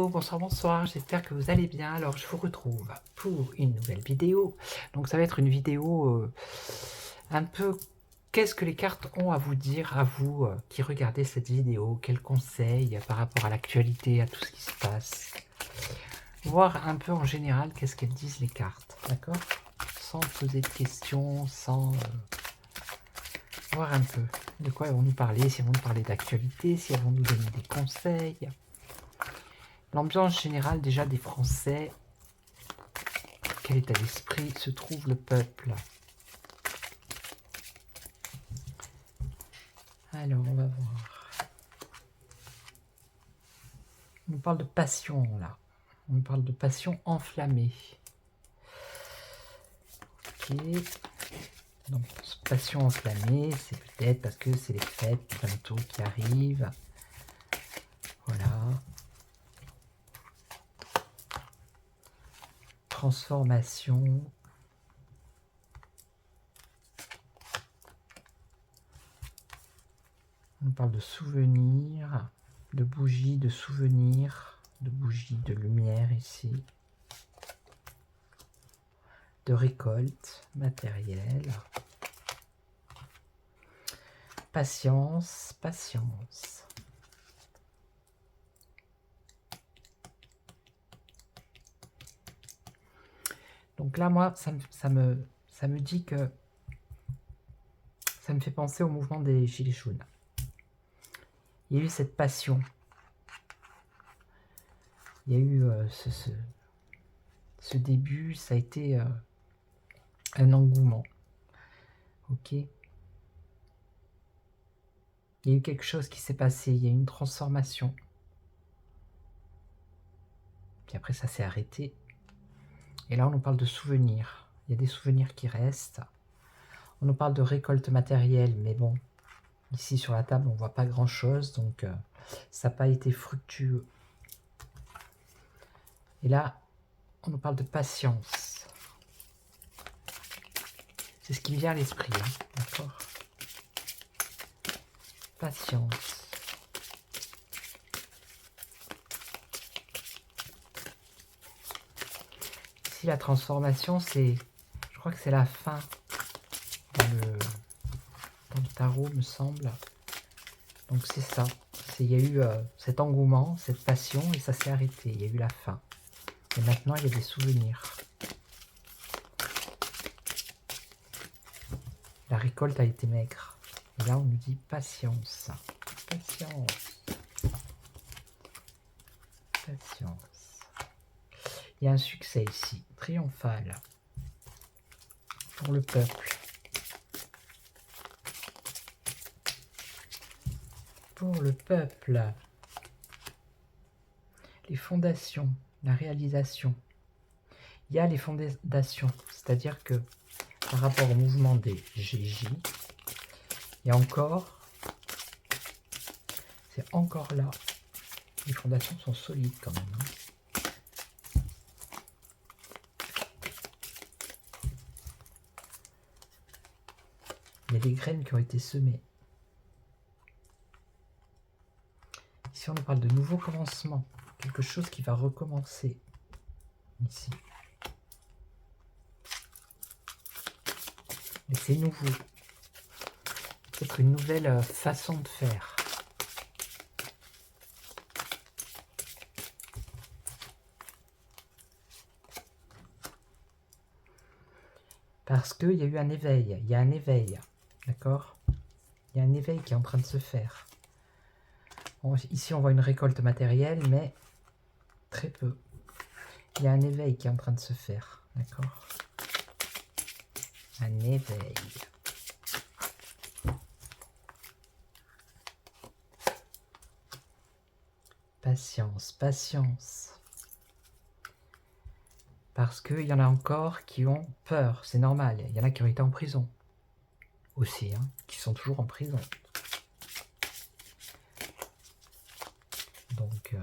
Hello, bonsoir, bonsoir, j'espère que vous allez bien. Alors, je vous retrouve pour une nouvelle vidéo. Donc, ça va être une vidéo un peu... Qu'est-ce que les cartes ont à vous dire, à vous qui regardez cette vidéo? Quels conseils par rapport à l'actualité, à tout ce qui se passe? Voir un peu en général qu'est-ce qu'elles disent les cartes, d'accord? Sans poser de questions, sans... voir un peu de quoi elles vont nous parler, si elles vont nous parler d'actualité, si elles vont nous donner des conseils. L'ambiance générale déjà des Français, quel état d'esprit se trouve le peuple? Alors, on va voir. On nous parle de passion, là. On nous parle de passion enflammée. Ok. Donc, passion enflammée, c'est peut-être parce que c'est les fêtes bientôt qui arrivent. Voilà. Transformation. On nous parle de souvenirs, de bougies, de souvenirs, de bougies, de lumière ici. De récolte matérielle. Patience, patience. Donc là, moi, ça me dit que ça me fait penser au mouvement des Gilets jaunes. Il y a eu cette passion. Il y a eu ce début, ça a été un engouement. Ok. Il y a eu quelque chose qui s'est passé, il y a eu une transformation. Puis après, ça s'est arrêté. Et là, on nous parle de souvenirs. Il y a des souvenirs qui restent. On nous parle de récolte matérielle, mais bon, ici sur la table, on ne voit pas grand-chose, donc ça n'a pas été fructueux. Et là, on nous parle de patience. C'est ce qui me vient à l'esprit, hein, d'accord? Patience. Ici, la transformation, c'est... Je crois que c'est la fin dans le tarot, me semble. Donc c'est ça. Il y a eu cet engouement, cette passion, et ça s'est arrêté. Il y a eu la fin. Et maintenant, il y a des souvenirs. La récolte a été maigre. Et là, on nous dit patience. Patience. Patience. Il y a un succès ici, triomphal, pour le peuple. Pour le peuple. Les fondations, la réalisation. Il y a les fondations, c'est-à-dire que par rapport au mouvement des GJ, il y a encore, c'est encore là, les fondations sont solides quand même. Hein. Il y a des graines qui ont été semées. Ici, on nous parle de nouveaux commencements, quelque chose qui va recommencer ici. Et c'est nouveau. Peut-être une nouvelle façon de faire. Parce qu'il y a eu un éveil. Il y a un éveil. D'accord? Il y a un éveil qui est en train de se faire. Ici, on voit une récolte matérielle, mais très peu. Il y a un éveil qui est en train de se faire. D'accord? Un éveil. Patience, patience. Parce qu'il y en a encore qui ont peur, c'est normal. Il y en a qui ont été en prison aussi, hein, qui sont toujours en prison. Donc,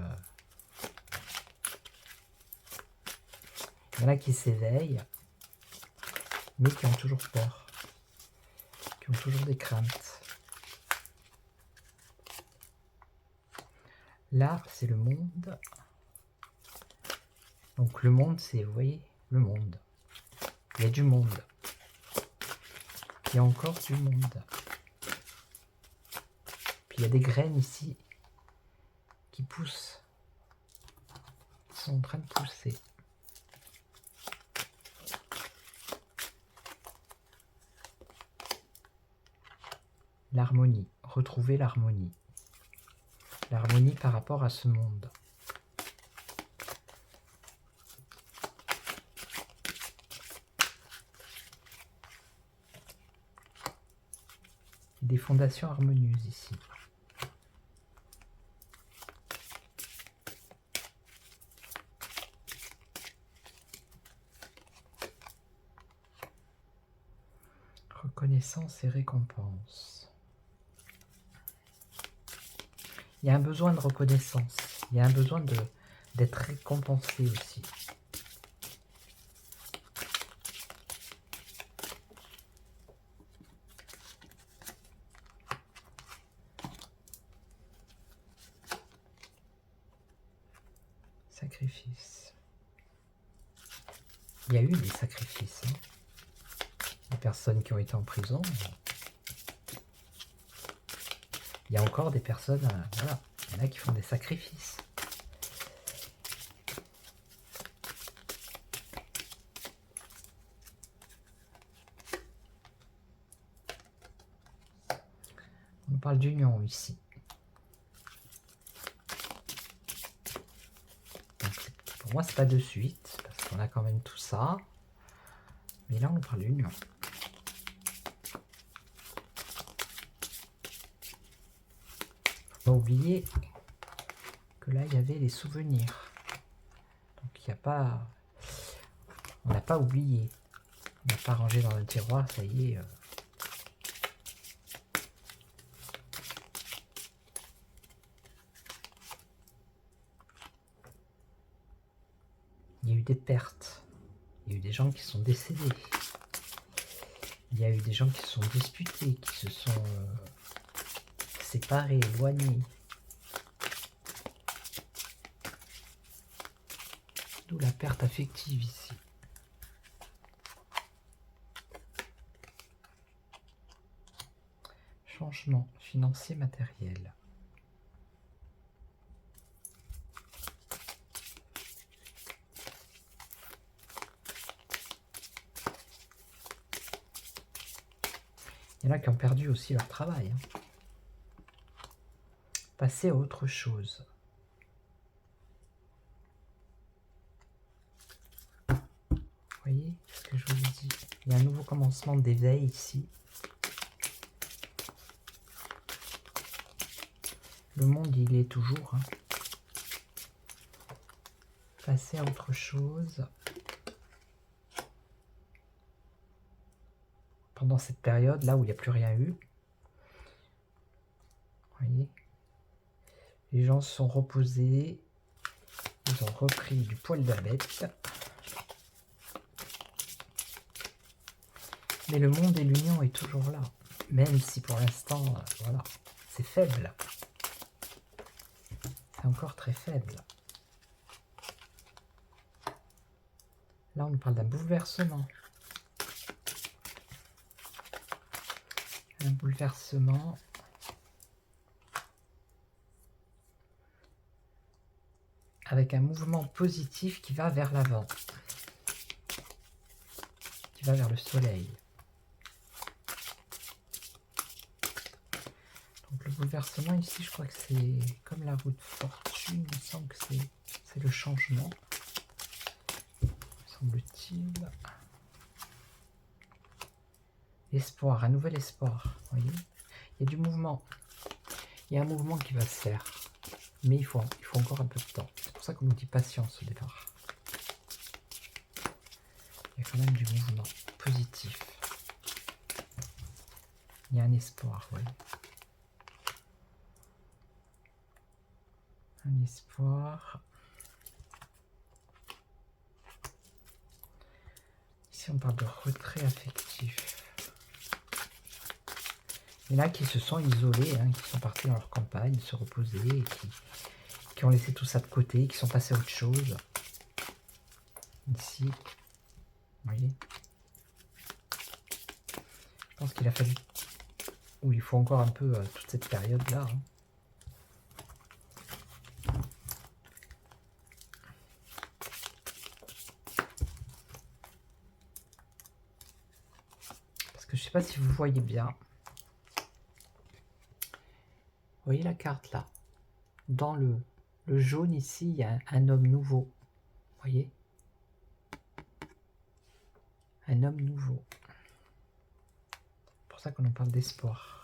il y en a qui s'éveillent, mais qui ont toujours peur, qui ont toujours des craintes. Là, c'est le monde Donc le monde, c'est, vous voyez, le monde. Il y a du monde. Il y a encore du monde. Puis il y a des graines ici qui poussent. Qui sont en train de pousser. L'harmonie. Retrouver l'harmonie. L'harmonie par rapport à ce monde. Des fondations harmonieuses ici. Reconnaissance et récompense. Il y a un besoin de reconnaissance. Il y a un besoin d'être récompensé aussi. Sacrifice. Il y a eu des sacrifices. Hein. Des personnes qui ont été en prison. Il y a encore des personnes, voilà, il y en a qui font des sacrifices. On parle d'union ici. Donc, pour moi, c'est pas de suite, parce qu'on a quand même tout ça. Mais là, on parle d'union. Faut pas oublier que là, il y avait les souvenirs. Donc, il n'y a pas... On n'a pas oublié. On n'a pas rangé dans le tiroir, ça y est... Il y a eu des pertes, il y a eu des gens qui sont décédés, il y a eu des gens qui se sont disputés, qui se sont séparés, éloignés. D'où la perte affective ici. Changement financier matériel. Il y en a qui ont perdu aussi leur travail. Hein. Passer à autre chose. Vous voyez ce que je vous dis? Il y a un nouveau commencement d'éveil ici. Le monde, il est toujours. Hein. Passer à autre chose. Pendant cette période, là où il n'y a plus rien eu. Vous voyez? Les gens se sont reposés. Ils ont repris du poil de la bête. Mais le monde et l'union est toujours là. Même si pour l'instant, voilà, c'est faible. C'est encore très faible. Là, on nous parle d'un bouleversement. Un bouleversement. Avec un mouvement positif qui va vers l'avant. Qui va vers le soleil. Donc le bouleversement ici, je crois que c'est comme la roue de fortune. Il me semble que c'est le changement. Semble-t-il. Espoir, un nouvel espoir. Vous voyez, il y a du mouvement. Il y a un mouvement qui va se faire. Mais il faut encore un peu de temps. C'est pour ça qu'on nous dit patience au départ. Il y a quand même du mouvement positif. Il y a un espoir, vous voyez. Un espoir. Ici, on parle de retrait affectif. Il y en a qui se sont isolés, hein, qui sont partis dans leur campagne, se reposer, et qui ont laissé tout ça de côté, qui sont passés à autre chose. ici. Vous voyez? Je pense qu'il a fallu... Ou il faut encore un peu toute cette période-là. Hein. Parce que je ne sais pas si vous voyez bien. Vous voyez la carte là? Dans le jaune ici, il y a un homme nouveau. Vous voyez? Un homme nouveau. C'est pour ça qu'on en parle d'espoir.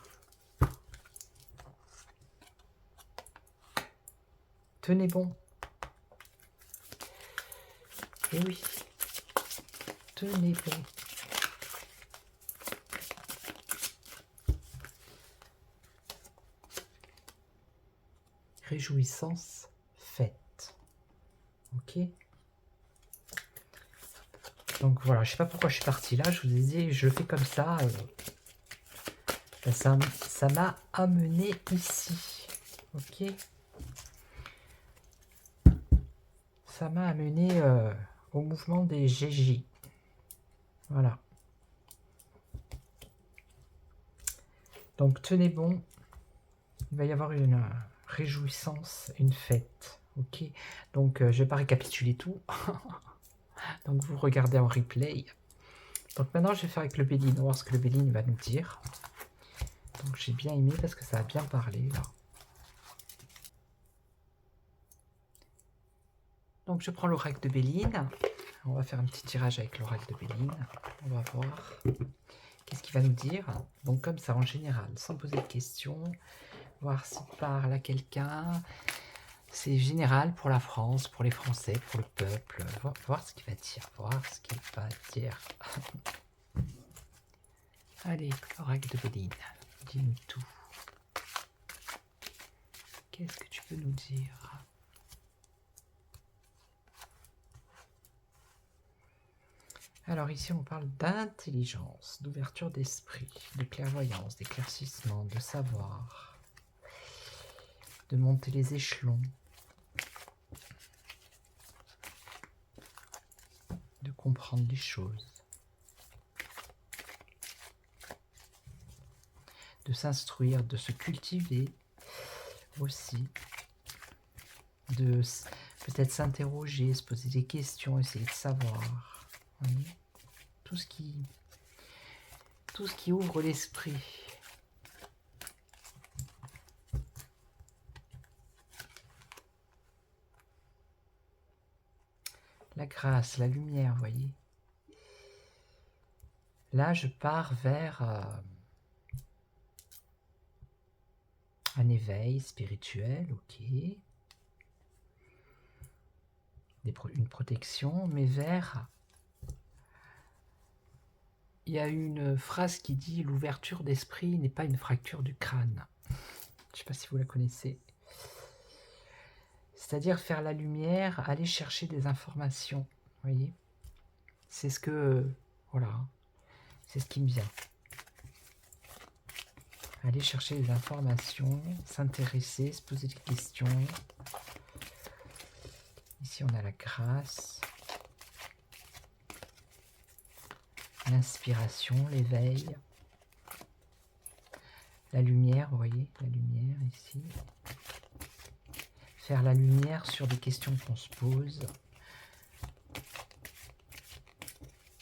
Tenez bon. Eh oui. Tenez bon. Réjouissance faite. Ok. Donc voilà, je sais pas pourquoi je suis parti là. Je vous ai dit, je le fais comme ça. Ça m'a amené ici. Ok. Ça m'a amené au mouvement des GJ. Voilà. Donc tenez bon. Il va y avoir une réjouissance, une fête. Ok. Donc je vais pas récapituler tout. Donc vous regardez en replay. Donc maintenant je vais faire avec le Béline, on va voir ce que le Béline va nous dire. Donc j'ai bien aimé parce que ça a bien parlé là. Donc je prends l'oracle de Béline. On va faire un petit tirage avec l'oracle de Béline. On va voir qu'est-ce qu'il va nous dire. Donc comme ça en général, sans poser de questions. Voir s'il parle à quelqu'un. C'est général pour la France, pour les Français, pour le peuple. Voir ce qu'il va dire. Voir ce qu'il va dire. Allez, oracle de Béline, dis-nous tout. Qu'est-ce que tu peux nous dire? Alors ici, on parle d'intelligence, d'ouverture d'esprit, de clairvoyance, d'éclaircissement, de savoir, de monter les échelons, de comprendre les choses, de s'instruire, de se cultiver aussi, de peut-être s'interroger, se poser des questions, essayer de savoir. Oui. Tout ce qui ouvre l'esprit. La grâce, la lumière, vous voyez. Là, je pars vers un éveil spirituel, ok. Une protection, mais vers... Il y a une phrase qui dit « L'ouverture d'esprit n'est pas une fracture du crâne ». Je ne sais pas si vous la connaissez. C'est-à-dire faire la lumière, aller chercher des informations. Vous voyez? C'est ce que... Voilà. C'est ce qui me vient. Aller chercher des informations, s'intéresser, se poser des questions. Ici, on a la grâce. L'inspiration, l'éveil, la lumière, vous voyez, la lumière ici. Faire la lumière sur des questions qu'on se pose.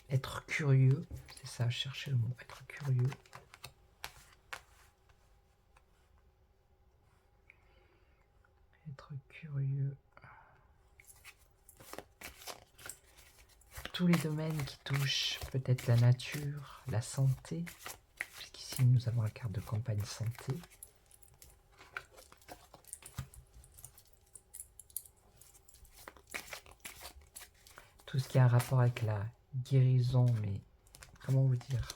Être curieux, c'est ça, chercher le mot, être curieux. Être curieux. Tous les domaines qui touchent peut-être la nature, la santé, puisqu'ici nous avons la carte de campagne santé. Tout ce qui a un rapport avec la guérison, mais comment vous dire,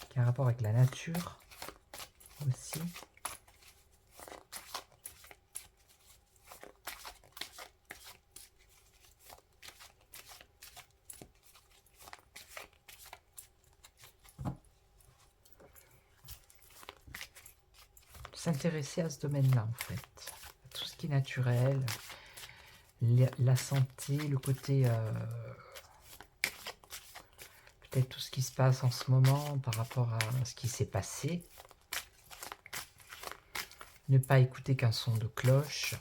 qui a un rapport avec la nature aussi. S'intéresser à ce domaine-là, en fait. À tout ce qui est naturel, la santé, le côté... peut-être tout ce qui se passe en ce moment par rapport à ce qui s'est passé. Ne pas écouter qu'un son de cloche.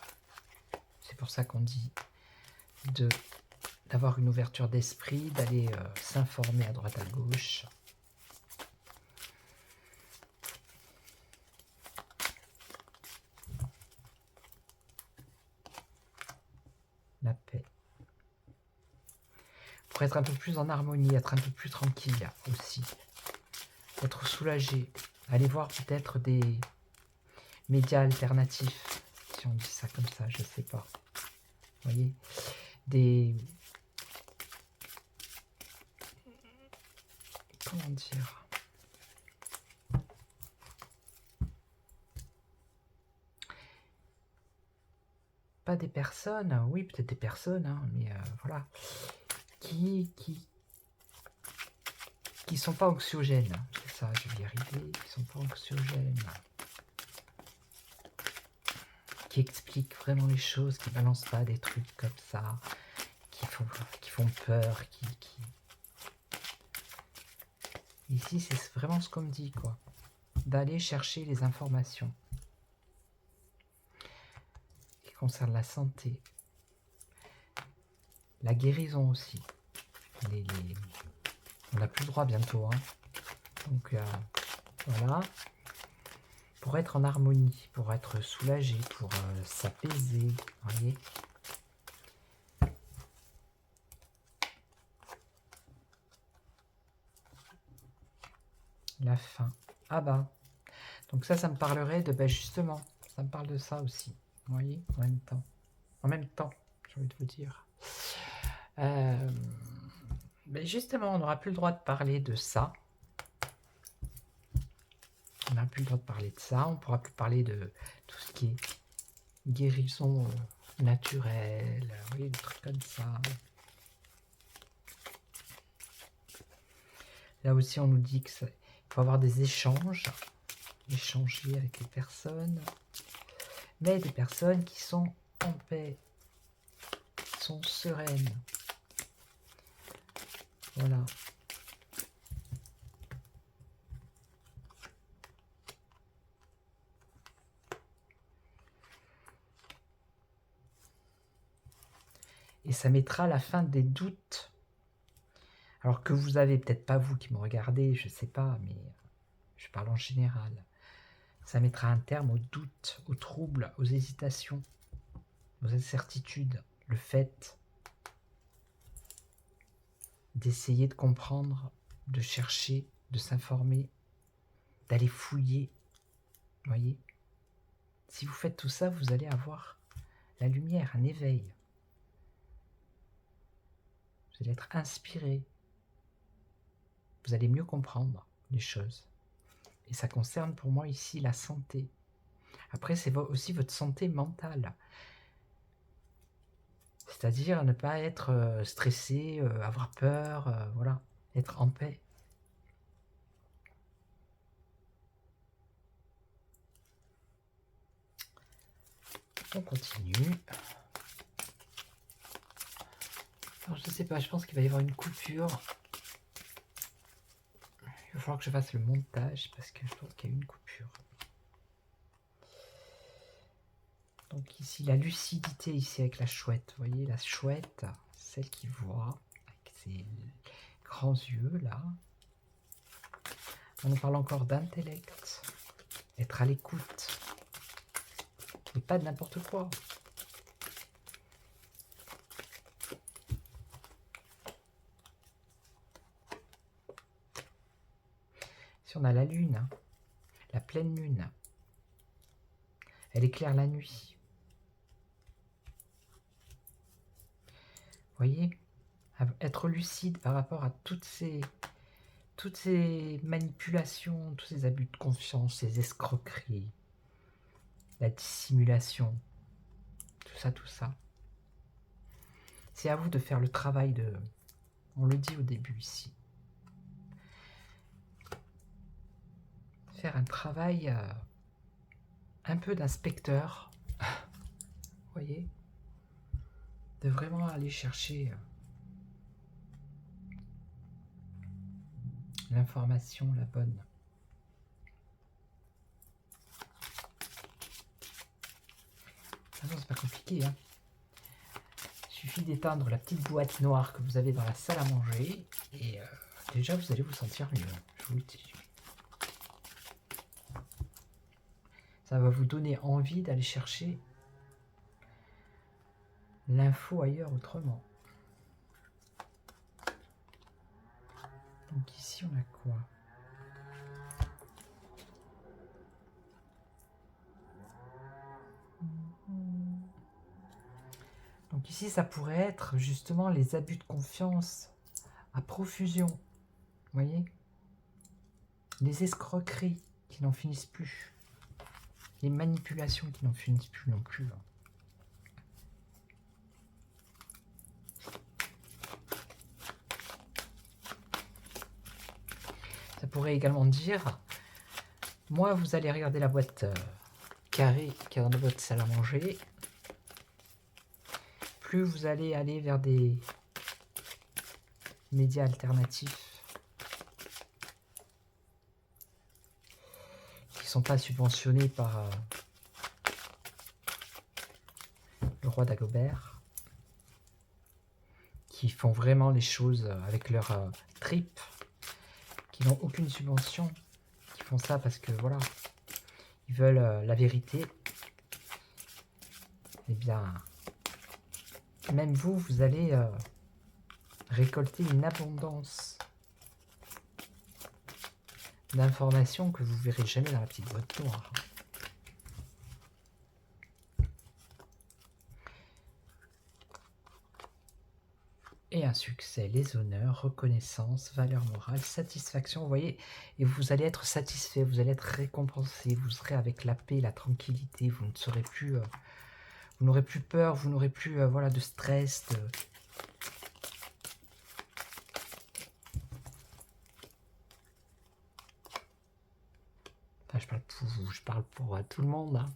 C'est pour ça qu'on dit d'avoir une ouverture d'esprit, d'aller s'informer à droite à gauche. La paix. Pour être un peu plus en harmonie, être un peu plus tranquille aussi. Être soulagé. Aller voir peut-être des médias alternatifs, si on dit ça comme ça, je sais pas. Vous voyez, comment dire, pas des personnes, oui peut-être des personnes, hein, mais voilà, qui sont pas anxiogènes, c'est ça, je vais y arriver, qui sont pas anxiogènes, qui expliquent vraiment les choses, qui balancent pas des trucs comme ça, qui font peur, Ici, c'est vraiment ce qu'on me dit, quoi. D'aller chercher les informations qui concernent la santé, la guérison aussi. On n'a plus le droit bientôt, hein. Donc, voilà. Pour être en harmonie, pour être soulagé, pour s'apaiser, vous voyez. La fin. Ah bah. Donc ça me parlerait de, ben justement, ça me parle de ça aussi. Vous voyez, en même temps. En même temps, j'ai envie de vous dire. Ben justement, on n'aura plus le droit de parler de ça. On n'a plus le droit de parler de ça. On ne pourra plus parler de tout ce qui est guérison naturelle, vous voyez, des trucs comme ça. Là aussi, on nous dit qu'il faut avoir des échanges, échanger avec les personnes, mais des personnes qui sont en paix, qui sont sereines. Voilà. Et ça mettra la fin des doutes. Alors que vous avez, peut-être pas vous qui me regardez, je sais pas, mais je parle en général. Ça mettra un terme aux doutes, aux troubles, aux hésitations, aux incertitudes. Le fait d'essayer de comprendre, de chercher, de s'informer, d'aller fouiller. Vous voyez? Si vous faites tout ça, vous allez avoir la lumière, un éveil. Vous allez être inspiré. Vous allez mieux comprendre les choses. Et ça concerne pour moi ici la santé. Après, c'est aussi votre santé mentale. C'est-à-dire ne pas être stressé, avoir peur, voilà, être en paix. On continue. Alors, je ne sais pas, je pense qu'il va y avoir une coupure. Il va falloir que je fasse le montage parce que je pense qu'il y a eu une coupure. Donc ici, la lucidité, ici avec la chouette. Vous voyez, la chouette, celle qui voit, avec ses grands yeux, là. On nous parle encore d'intellect, être à l'écoute. Et pas de n'importe quoi. Si on a la lune, la pleine lune, elle éclaire la nuit. Vous voyez, être lucide par rapport à toutes ces manipulations, tous ces abus de confiance, ces escroqueries, la dissimulation, tout ça. C'est à vous de faire le travail de... On le dit au début ici. Faire un travail un peu d'inspecteur. Vous voyez ? de vraiment aller chercher l'information, la bonne. De toute façon, c'est pas compliqué, hein. Il suffit d'éteindre la petite boîte noire que vous avez dans la salle à manger et déjà vous allez vous sentir mieux, je vous le dis. Ça va vous donner envie d'aller chercher l'info ailleurs autrement. Donc ici on a quoi? Donc ici ça pourrait être justement les abus de confiance à profusion. Vous voyez? Les escroqueries qui n'en finissent plus. Les manipulations qui n'en finissent plus non plus. Ça pourrait également dire, moi vous allez regarder la boîte carrée qui est dans votre salle à manger, plus vous allez aller vers des médias alternatifs qui ne sont pas subventionnés par le roi Dagobert, qui font vraiment les choses avec leur trip, qui n'ont aucune subvention, qui font ça parce que voilà, ils veulent la vérité. Eh bien, même vous, vous allez récolter une abondance d'informations que vous verrez jamais dans la petite boîte noire. Et un succès, les honneurs, reconnaissance, valeur morale, satisfaction, vous voyez, et vous allez être satisfait, vous allez être récompensé, vous serez avec la paix, la tranquillité, vous ne serez plus, vous n'aurez plus peur, vous n'aurez plus, voilà, de stress, Enfin, je parle pour vous, je parle pour tout le monde, hein.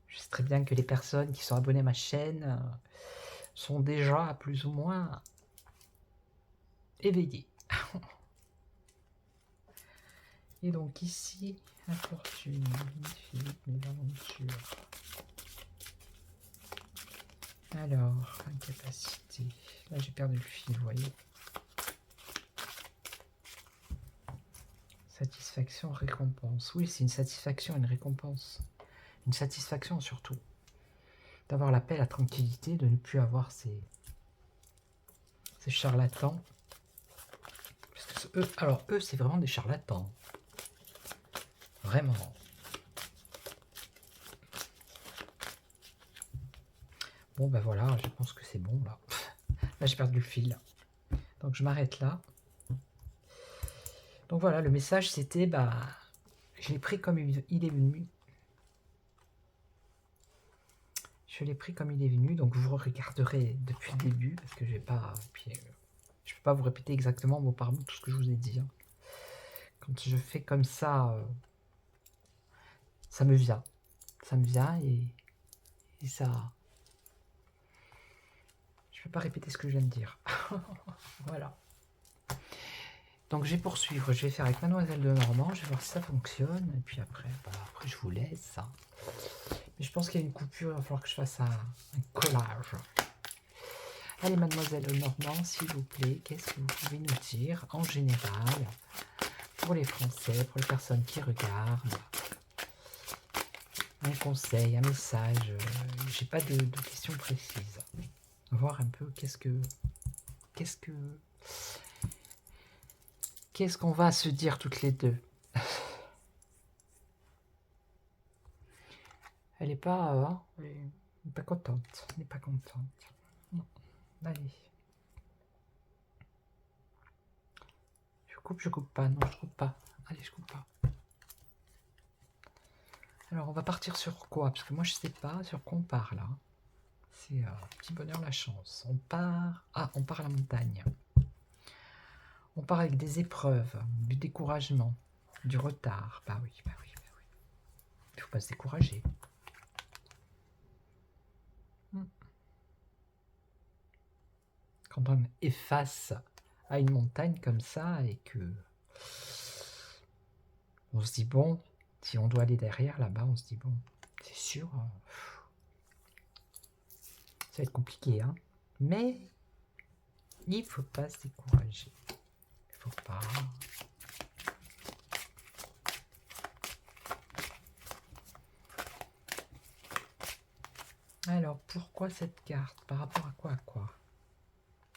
Je sais très bien que les personnes qui sont abonnées à ma chaîne sont déjà plus ou moins éveillées. Et donc ici, infortune, Philippe, mes aventures. Alors, incapacité. Là, j'ai perdu le fil, vous voyez. Satisfaction, récompense. Oui, c'est une satisfaction, une récompense. Une satisfaction surtout. D'avoir la paix, la tranquillité, de ne plus avoir ces charlatans. Parce que eux, alors eux, c'est vraiment des charlatans. Vraiment. Bon, ben voilà, je pense que c'est bon, là. Là, j'ai perdu le fil. Donc, je m'arrête là. Donc, voilà, le message, c'était, bah, je l'ai pris comme il est venu. Je l'ai pris comme il est venu, donc vous regarderez depuis le début, parce que je ne peux pas vous répéter exactement mot par mot tout ce que je vous ai dit. Hein. Quand je fais comme ça, ça me vient. Ça me vient et ça... Je ne peux pas répéter ce que je viens de dire. Voilà. Donc je vais poursuivre, je vais faire avec Mademoiselle de Normand, je vais voir si ça fonctionne, et puis après, bah, après je vous laisse. Hein. Mais je pense qu'il y a une coupure, il va falloir que je fasse un collage. Allez, Mademoiselle de Normand, s'il vous plaît, qu'est-ce que vous pouvez nous dire en général pour les Français, pour les personnes qui regardent? Un conseil, un message, j'ai pas de questions précises. Voir un peu qu'est-ce qu'on va se dire toutes les deux. Elle n'est pas, elle est pas contente. Elle n'est pas contente. Non. Allez. Je coupe pas. Non, je coupe pas. Allez, je coupe pas. Alors, on va partir sur quoi? Parce que moi, je sais pas sur quoi on part là. C'est petit bonheur, la chance. On part... Ah, on part à la montagne. On part avec des épreuves, du découragement, du retard. Bah oui, bah oui, bah oui. Il ne faut pas se décourager. quand on est face à une montagne comme ça et que on se dit bon, si on doit aller derrière là-bas, on se dit bon, c'est sûr, ça va être compliqué, hein. Mais il faut pas se décourager. Il faut pas. Alors, pourquoi cette carte? Par rapport à quoi?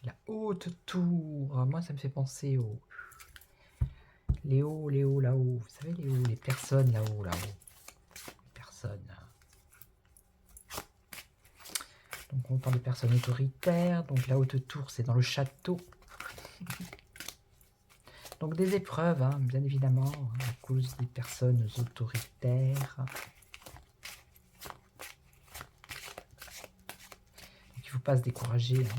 La haute tour. Moi, ça me fait penser aux... Les hauts, là-haut. Vous savez, les hauts, les personnes là-haut, Les personnes. Donc, on parle de personnes autoritaires. Donc, la haute tour, c'est dans le château. Donc, des épreuves, hein, bien évidemment, à cause des personnes autoritaires. Donc, il ne faut pas se décourager, hein.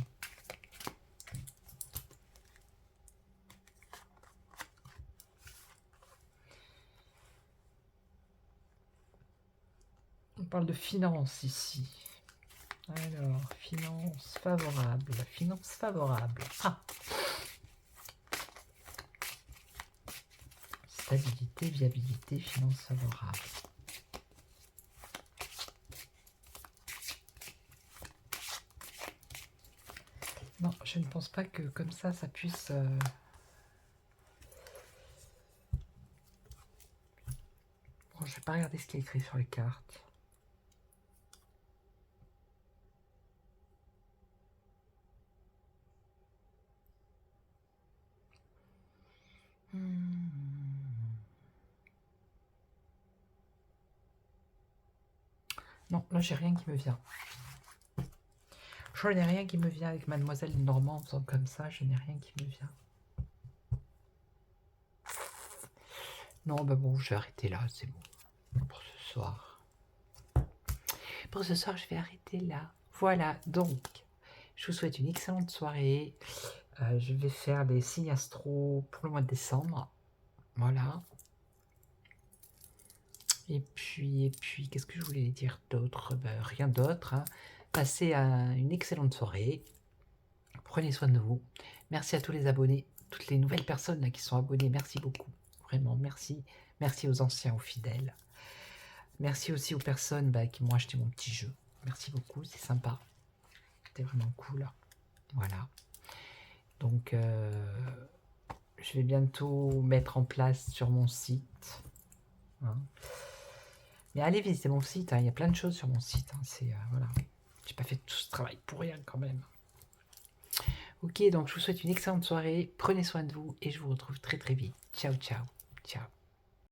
On parle de finances ici. Alors, finances favorables. Finances favorables. Ah! Stabilité, viabilité, finances favorables. Non, je ne pense pas que comme ça puisse... Bon, je vais pas regarder ce qui est écrit sur les cartes. Non, là j'ai rien qui me vient. Je n'ai rien qui me vient avec Mademoiselle Normand en faisant comme ça, je n'ai rien qui me vient. Non, bah bon, je vais arrêter là, c'est bon. Pour ce soir. Pour ce soir, je vais arrêter là. Voilà, donc, je vous souhaite une excellente soirée. Je vais faire les signes astro pour le mois de décembre. Voilà. Et puis, qu'est-ce que je voulais dire d'autre? Ben, rien d'autre, hein. Passez une excellente soirée. Prenez soin de vous. Merci à tous les abonnés, toutes les nouvelles personnes là, qui sont abonnées. Merci beaucoup. Vraiment, merci. Merci aux anciens, aux fidèles. Merci aussi aux personnes qui m'ont acheté mon petit jeu. Merci beaucoup, c'est sympa. C'était vraiment cool. Voilà. Donc, je vais bientôt mettre en place sur mon site. Hein. Mais allez visiter mon site, hein. Il y a plein de choses sur mon site. Hein. C'est voilà. J'ai pas fait tout ce travail pour rien quand même. Ok, donc je vous souhaite une excellente soirée. Prenez soin de vous et je vous retrouve très très vite. Ciao, ciao. Ciao.